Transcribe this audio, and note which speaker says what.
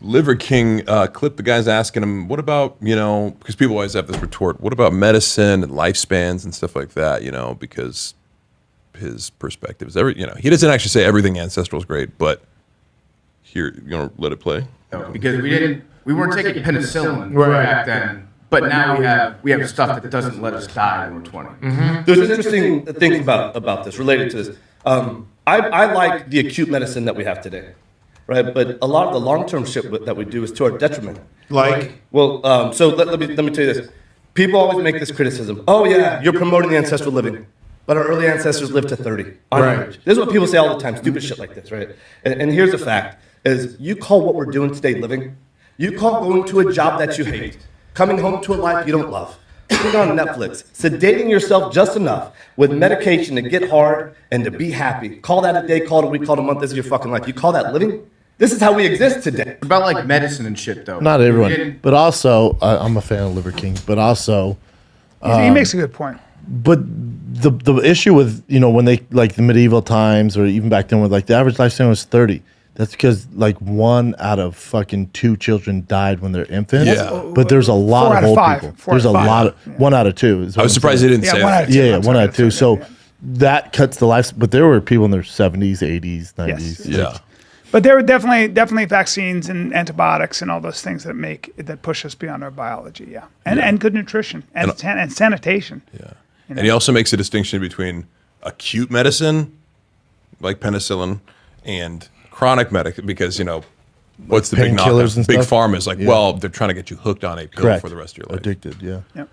Speaker 1: Liver King clip, the guy's asking him, what about, because people always have this retort, what about medicine and lifespans and stuff like that, because his perspective is he doesn't actually say everything ancestral is great, but here, you want to let it play?
Speaker 2: No, because we weren't taking penicillin back then, but now we have stuff that doesn't let us die when we're 20.
Speaker 3: Mm-hmm. There's an interesting thing about this, related to this. I like the acute medicine that we have today, right? But a lot of the long-term shit that we do is to our detriment.
Speaker 4: Like?
Speaker 3: Well, so let me tell you this. People always make this criticism. Oh yeah, you're promoting the ancestral living. But our early ancestors lived to 30 on average. This is what people say all the time, stupid shit like this, right? And here's the fact, is you call what we're doing today living, you call going to a job that you hate, coming home to a life you don't love, sitting on Netflix, sedating yourself just enough with medication to get hard and to be happy. Call that a day, call it a week, call it a month, this is your fucking life. You call that living? This is how we exist today.
Speaker 2: About like medicine and shit, though.
Speaker 4: Not everyone. But also, I'm a fan of Liver King, but also...
Speaker 5: he makes a good point.
Speaker 4: But the issue with, when they, like the medieval times or even back then, with like the average lifespan was 30. That's because like 1 out of fucking 2 children died when they're infants.
Speaker 1: Yeah.
Speaker 4: But there's a lot
Speaker 5: 4
Speaker 4: of
Speaker 5: out of
Speaker 4: old
Speaker 5: 5.
Speaker 4: people.
Speaker 5: 4
Speaker 4: There's a
Speaker 5: out of 5.
Speaker 4: lot of 1 out of 2. Is
Speaker 1: I
Speaker 4: what
Speaker 1: was
Speaker 4: I'm
Speaker 1: surprised
Speaker 4: saying.
Speaker 1: they didn't say
Speaker 5: 1 out
Speaker 1: that.
Speaker 5: of 2.
Speaker 4: Yeah,
Speaker 5: I'm
Speaker 4: 1 out of 2.
Speaker 5: sorry,
Speaker 4: So that cuts the life. But there were people in their 70s, 80s, 90s.
Speaker 5: Yes.
Speaker 1: Yeah.
Speaker 5: But there were definitely vaccines and antibiotics and all those things that push us beyond our biology. Yeah, and good nutrition and sanitation.
Speaker 1: Yeah. And he also makes a distinction between acute medicine, like penicillin, and chronic medicine, because, what's the big knock?
Speaker 4: Painkillers and
Speaker 1: Big
Speaker 4: stuff?
Speaker 1: pharma is like, well, they're trying to get you hooked on a pill
Speaker 4: Correct.
Speaker 1: for the rest of your life.
Speaker 4: Addicted, yeah.
Speaker 5: Yep.